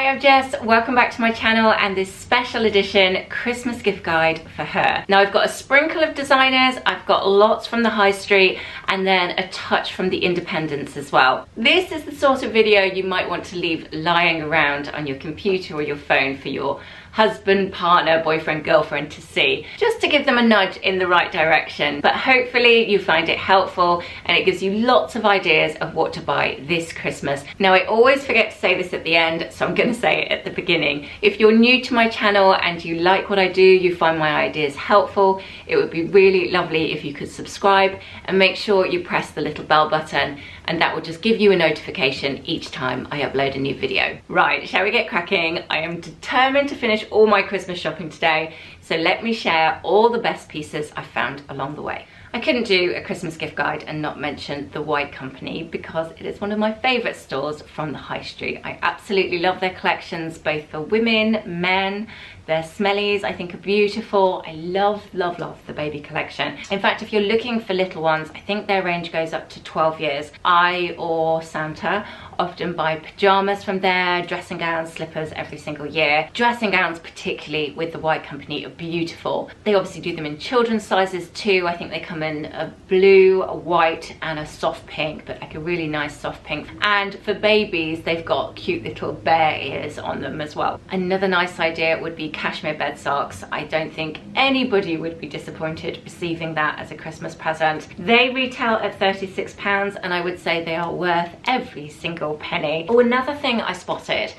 Hi, I'm Jess. Welcome back to my channel and this special edition Christmas gift guide for her. Now I've got a sprinkle of designers, I've got lots from the high street and then a touch from the independents as well. This is the sort of video you might want to leave lying around on your computer or your phone for your husband, partner, boyfriend, girlfriend to see, just to give them a nudge in the right direction. But hopefully you find it helpful and it gives you lots of ideas of what to buy this Christmas. Now I always forget to say this at the end, so I'm going to say it at the beginning. If you're new to my channel and you like what I do, you find my ideas helpful, it would be really lovely if you could subscribe and make sure you press the little bell button, and that will just give you a notification each time I upload a new video. Right, shall we get cracking? I am determined to finish all my Christmas shopping today, so let me share all the best pieces I found along the way. I couldn't do a Christmas gift guide and not mention the White Company because it is one of my favourite stores from the high street. I absolutely love their collections, both for women, men. Their smellies I think are beautiful. I love the baby collection. In fact, if you're looking for little ones, I think their range goes up to 12 years. I or Santa often buy pajamas from there, dressing gowns, slippers every single year. Dressing gowns, particularly with the White Company, are beautiful. They obviously do them in children's sizes too. I think they come in a blue, a white and a soft pink, but like a really nice soft pink. And for babies, they've got cute little bear ears on them as well. Another nice idea would be cashmere bed socks. I don't think anybody would be disappointed receiving that as a Christmas present. They retail at £36 and I would say they are worth every single penny. Oh, another thing I spotted,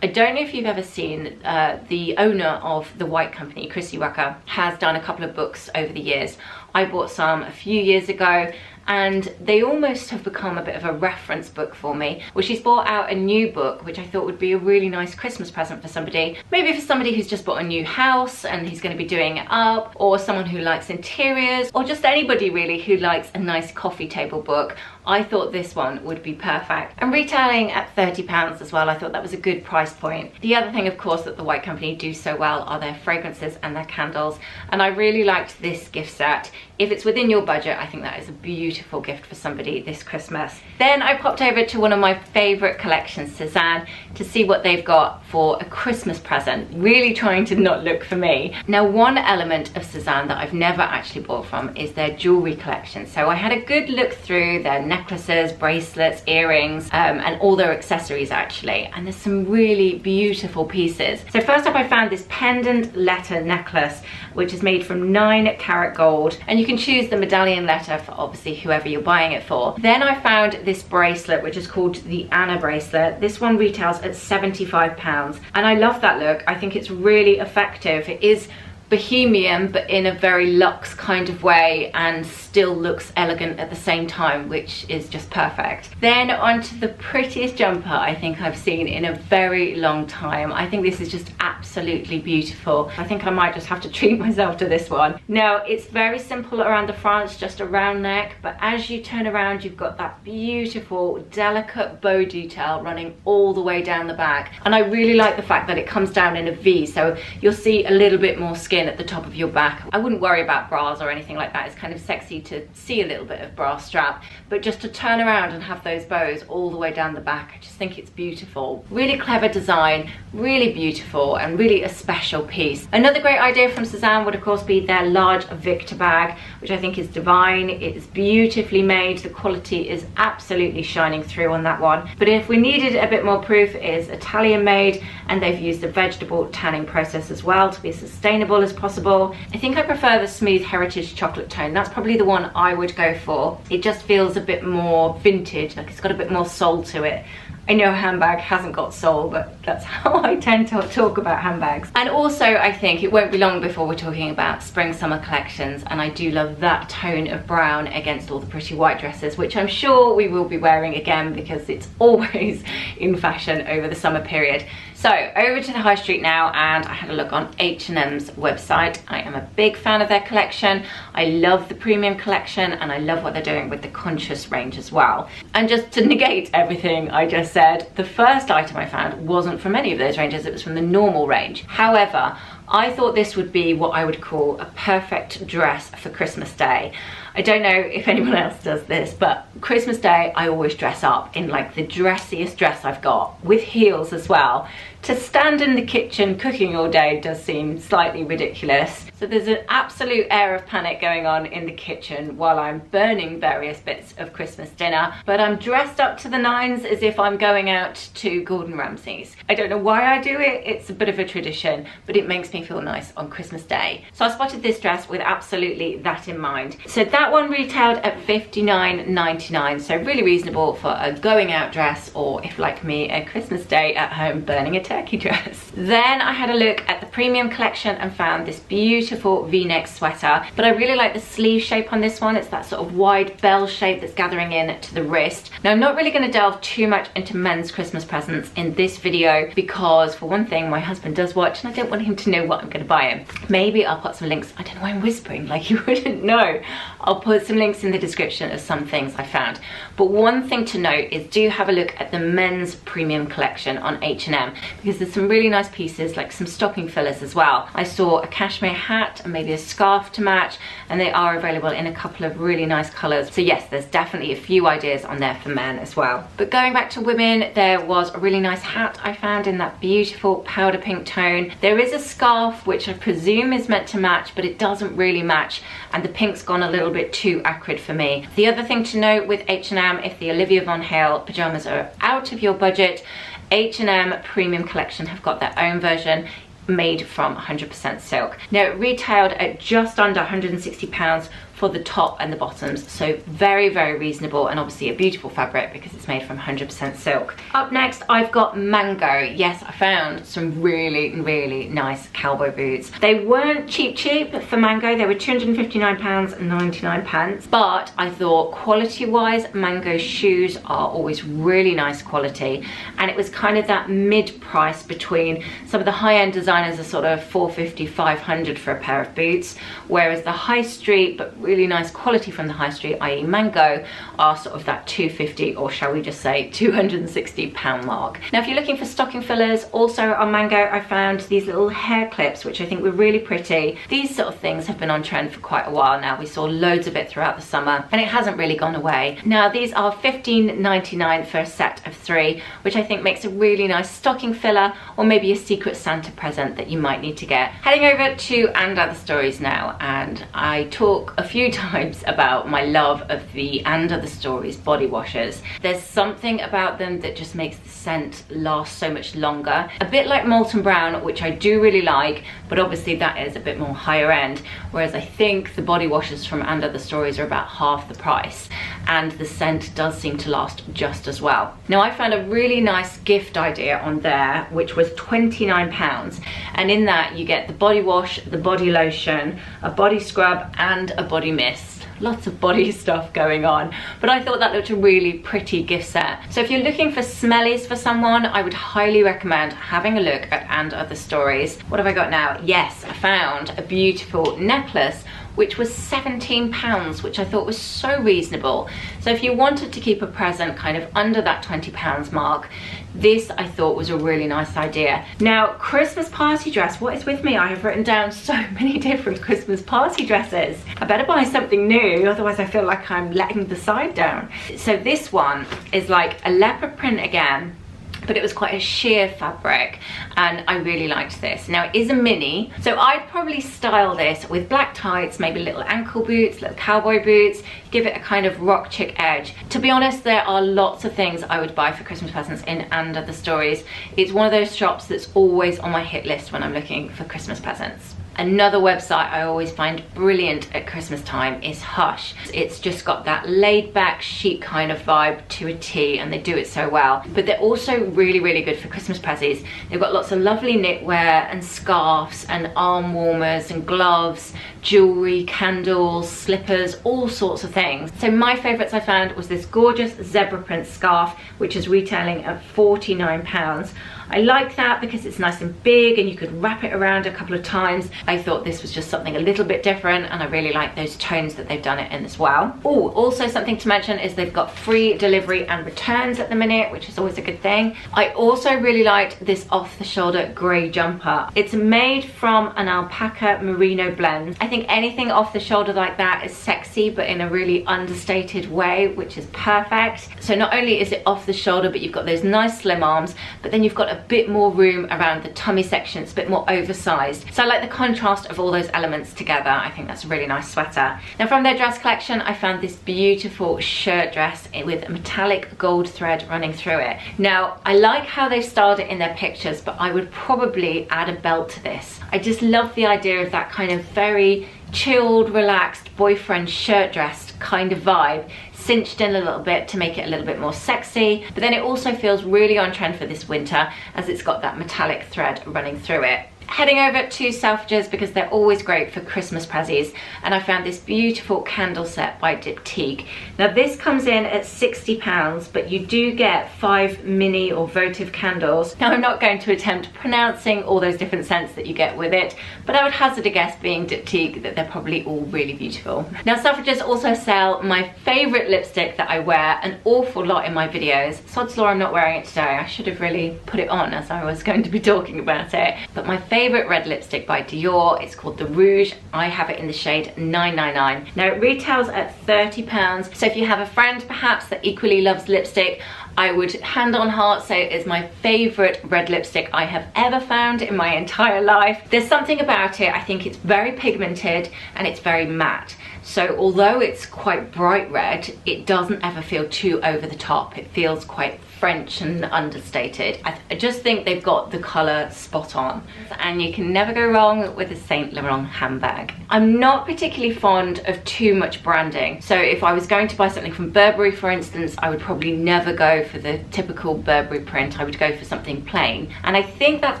I don't know if you've ever seen, the owner of the White Company, Chrissy Rucker, has done a couple of books over the years. I bought some a few years ago and they almost have become a bit of a reference book for me. Well, she's brought out a new book which I thought would be a really nice Christmas present for somebody. Maybe for somebody who's just bought a new house and he's going to be doing it up, or someone who likes interiors, or just anybody really who likes a nice coffee table book. I thought this one would be perfect. And retailing at £30 as well, I thought that was a good price point. The other thing, of course, that the White Company do so well are their fragrances and their candles. And I really liked this gift set. If it's within your budget, I think that is a beautiful gift for somebody this Christmas. Then I popped over to one of my favorite collections, Suzanne, to see what they've got for a Christmas present, really trying to not look for me. Now, one element of Suzanne that I've never actually bought from is their jewelry collection. So I had a good look through their necklaces, bracelets, earrings, and all their accessories actually. And there's some really beautiful pieces. So first up, I found this pendant letter necklace, which is made from 9-carat gold. And you can choose the medallion letter for obviously whoever you're buying it for. Then I found this bracelet, which is called the Anna bracelet. This one retails at £75. And I love that look. I think it's really effective. It is bohemian, but in a very luxe kind of way, and still looks elegant at the same time, which is just perfect. Then onto the prettiest jumper I think I've seen in a very long time. I think this is just absolutely beautiful. I think I might just have to treat myself to this one. Now, it's very simple around the front, it's just a round neck, but as you turn around, you've got that beautiful, delicate bow detail running all the way down the back. And I really like the fact that it comes down in a V, so you'll see a little bit more skin at the top of your back. I wouldn't worry about bras or anything like that. It's kind of sexy to see a little bit of bra strap, but just to turn around and have those bows all the way down the back, I just think it's beautiful. Really clever design, really beautiful, and really a special piece. Another great idea from Suzanne would of course be their large Victor bag, which I think is divine. It is beautifully made. The quality is absolutely shining through on that one. But if we needed a bit more proof, it is Italian made, and they've used a vegetable tanning process as well to be as sustainable as possible. I think I prefer the smooth heritage chocolate tone. That's probably the one I would go for. It just feels a bit more vintage, like it's got a bit more soul to it. I know a handbag hasn't got soul, but that's how I tend to talk about handbags. And also, I think it won't be long before we're talking about spring summer collections, and I do love that tone of brown against all the pretty white dresses, which I'm sure we will be wearing again because it's always in fashion over the summer period. So over to the high street now, and I had a look on H&M's website. I am a big fan of their collection. I love the premium collection, and I love what they're doing with the conscious range as well. And just to negate everything I just said, the first item I found wasn't from any of those ranges, it was from the normal range. However, I thought this would be what I would call a perfect dress for Christmas Day. I don't know if anyone else does this, but Christmas Day I always dress up in like the dressiest dress I've got, with heels as well. To stand in the kitchen cooking all day does seem slightly ridiculous. So there's an absolute air of panic going on in the kitchen while I'm burning various bits of Christmas dinner, but I'm dressed up to the nines as if I'm going out to Gordon Ramsay's. I don't know why I do it, it's a bit of a tradition, but it makes me feel nice on Christmas Day. So I spotted this dress with absolutely that in mind. So that one retailed at $59.99, so really reasonable for a going out dress, or if like me, a Christmas Day at home burning a turkey dress. Then I had a look at the premium collection and found this beautiful v-neck sweater, but I really like the sleeve shape on this one. It's that sort of wide bell shape that's gathering in to the wrist. Now I'm not really going to delve too much into men's Christmas presents in this video because, for one thing, my husband does watch and I don't want him to know what I'm going to buy him. Maybe I'll put some links, I don't know why I'm whispering like you wouldn't know. I'll put some links in the description of some things I found. But one thing to note is do have a look at the men's premium collection on H&M, because there's some really nice pieces, like some stocking fillers as well. I saw a cashmere hat and maybe a scarf to match, and they are available in a couple of really nice colours. So yes, there's definitely a few ideas on there for men as well. But going back to women, there was a really nice hat I found in that beautiful powder pink tone. There is a scarf which I presume is meant to match, but it doesn't really match, and the pink's gone a little bit too acrid for me. The other thing to note with H&M, if the Olivia von Hale pyjamas are out of your budget, H&M Premium Collection have got their own version made from 100% silk. Now it retailed at just under £160 for the top and the bottoms, so very, very reasonable, and obviously a beautiful fabric because it's made from 100% silk. Up next, I've got Mango. Yes, I found some really, really nice cowboy boots. They weren't cheap for Mango. They were £259.99, but I thought quality-wise, Mango's shoes are always really nice quality, and it was kind of that mid-price between some of the high-end designers are sort of $450, $500 for a pair of boots, whereas the high street, but really nice quality from the high street, i.e. Mango, are sort of that $250, or shall we just say £260 mark. Now if you're looking for stocking fillers, also on Mango I found these little hair clips which I think were really pretty. These sort of things have been on trend for quite a while now. We saw loads of it throughout the summer and it hasn't really gone away. Now these are $15.99 for a set of 3, which I think makes a really nice stocking filler, or maybe a secret Santa present that you might need to get. Heading over to And Other Stories now, and I talk a few times about my love of the And Other Stories body washes. There's something about them that just makes the scent last so much longer. A bit like Molten Brown, which I do really like, but obviously that is a bit more higher end, whereas I think the body washes from And Other Stories are about half the price, and the scent does seem to last just as well. Now I found a really nice gift idea on there, which was £29, and in that you get the body wash, the body lotion, a body scrub, and a body mist. Lots of body stuff going on, but I thought that looked a really pretty gift set. So if you're looking for smellies for someone, I would highly recommend having a look at And Other Stories. What have I got now? Yes, I found a beautiful necklace which was £17, which I thought was so reasonable. So if you wanted to keep a present kind of under that £20 mark, this I thought was a really nice idea. Now, Christmas party dress, what is with me? I have written down so many different Christmas party dresses. I better buy something new, otherwise I feel like I'm letting the side down. So this one is like a leopard print again, but it was quite a sheer fabric, and I really liked this. Now it is a mini, so I'd probably style this with black tights, maybe little ankle boots, little cowboy boots, give it a kind of rock chick edge. To be honest, there are lots of things I would buy for Christmas presents in And Other Stories. It's one of those shops that's always on my hit list when I'm looking for Christmas presents. Another website I always find brilliant at Christmas time is Hush. It's just got that laid back chic kind of vibe to a T, and they do it so well. But they're also really, really good for Christmas prezzies. They've got lots of lovely knitwear and scarves and arm warmers and gloves, jewelry, candles, slippers, all sorts of things. So my favorites I found was this gorgeous zebra print scarf, which is retailing at £49. I like that because it's nice and big and you could wrap it around a couple of times. I thought this was just something a little bit different, and I really like those tones that they've done it in as well. Oh, also something to mention is they've got free delivery and returns at the minute, which is always a good thing. I also really liked this off-the-shoulder grey jumper. It's made from an alpaca merino blend. I think anything off the shoulder like that is sexy, but in a really understated way, which is perfect. So not only is it off the shoulder, but you've got those nice slim arms, but then you've got a bit more room around the tummy section. It's a bit more oversized. So I like the contrast of all those elements together. I think that's a really nice sweater. Now from their dress collection, I found this beautiful shirt dress with metallic gold thread running through it. Now, I like how they styled it in their pictures, but I would probably add a belt to this. I just love the idea of that kind of very chilled, relaxed boyfriend shirt dress kind of vibe, cinched in a little bit to make it a little bit more sexy, but then it also feels really on trend for this winter as it's got that metallic thread running through it. Heading over to Selfridges because they're always great for Christmas prezzies, and I found this beautiful candle set by Diptyque. Now this comes in at £60, but you do get 5 mini or votive candles. Now I'm not going to attempt pronouncing all those different scents that you get with it, but I would hazard a guess, being Diptyque, that they're probably all really beautiful. Now Selfridges also sell my favourite lipstick that I wear an awful lot in my videos. Sod's law I'm not wearing it today. I should have really put it on as I was going to be talking about it. But my favourite red lipstick by Dior, it's called the Rouge. I have it in the shade 999. Now it retails at £30, so if you have a friend perhaps that equally loves lipstick, I would hand on heart say it is my favourite red lipstick I have ever found in my entire life. There's something about it, I think it's very pigmented and it's very matte. So although it's quite bright red, it doesn't ever feel too over the top. It feels quite French and understated. I just think they've got the colour spot on. And you can never go wrong with a Saint Laurent handbag. I'm not particularly fond of too much branding. So if I was going to buy something from Burberry, for instance, I would probably never go for the typical Burberry print. I would go for something plain. And I think that's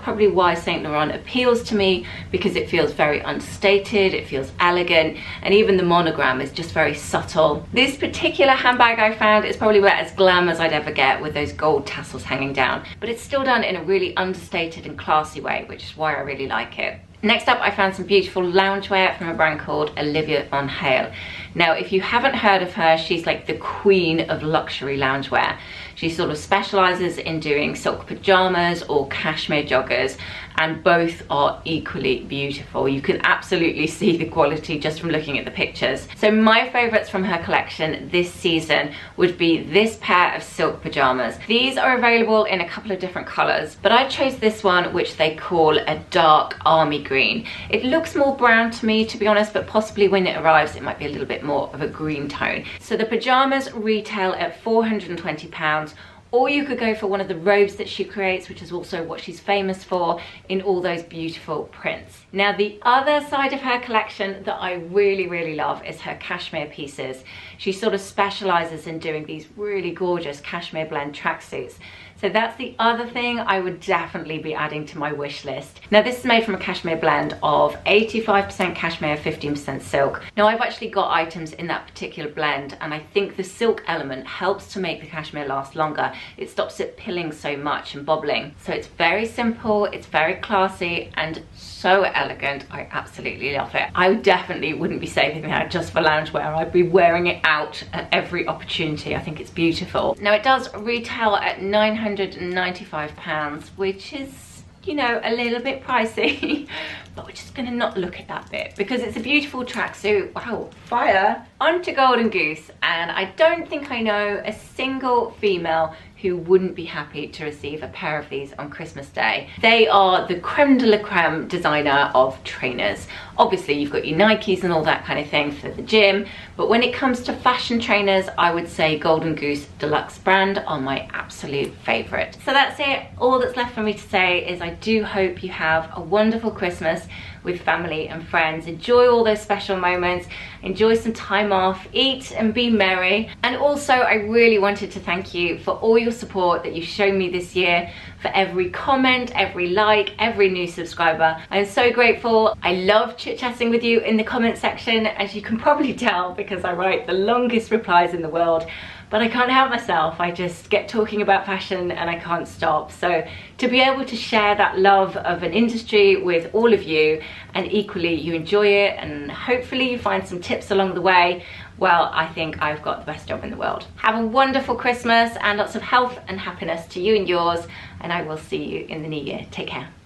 probably why Saint Laurent appeals to me, because it feels very understated, it feels elegant, and even the monogram is just very subtle. This particular handbag I found is probably about as glam as I'd ever get, with those gold tassels hanging down, but it's still done in a really understated and classy way, which is why I really like it. Next up, I found some beautiful loungewear from a brand called Olivia von Hale. Now, if you haven't heard of her, she's like the queen of luxury loungewear. She sort of specializes in doing silk pajamas or cashmere joggers, and both are equally beautiful. You can absolutely see the quality just from looking at the pictures. So my favorites from her collection this season would be this pair of silk pajamas. These are available in a couple of different colors, but I chose this one, which they call a dark army green. It looks more brown to me, to be honest, but possibly when it arrives it might be a little bit more of a green tone. So the pajamas retail at £420, or you could go for one of the robes that she creates, which is also what she's famous for, in all those beautiful prints. Now the other side of her collection that I really, really love is her cashmere pieces. She sort of specializes in doing these really gorgeous cashmere blend tracksuits. So that's the other thing I would definitely be adding to my wish list. Now this is made from a cashmere blend of 85% cashmere, 15% silk. Now I've actually got items in that particular blend, and I think the silk element helps to make the cashmere last longer. It stops it pilling so much and bobbling. So it's very simple, it's very classy, and so elegant. I absolutely love it. I definitely wouldn't be saving that just for loungewear. I'd be wearing it out at every opportunity. I think it's beautiful. Now it does retail at £995, which is, you know, a little bit pricey, but we're just gonna not look at that bit because it's a beautiful tracksuit. Wow, fire onto Golden Goose. And I don't think I know a single female who wouldn't be happy to receive a pair of these on Christmas Day. They are the creme de la creme designer of trainers. Obviously you've got your Nikes and all that kind of thing for the gym, but when it comes to fashion trainers, I would say Golden Goose Deluxe brand are my absolute favorite. So that's it. All that's left for me to say is I do hope you have a wonderful Christmas with family and friends. Enjoy all those special moments, enjoy some time time off, eat and be merry. And also I really wanted to thank you for all your support that you've shown me this year, for every comment, every like, every new subscriber. I'm so grateful. I love chit-chatting with you in the comment section, as you can probably tell because I write the longest replies in the world. But I can't help myself. I just get talking about fashion and I can't stop. So to be able to share that love of an industry with all of you, and equally you enjoy it and hopefully you find some tips along the way, well, I think I've got the best job in the world. Have a wonderful Christmas and lots of health and happiness to you and yours, and I will see you in the new year. Take care.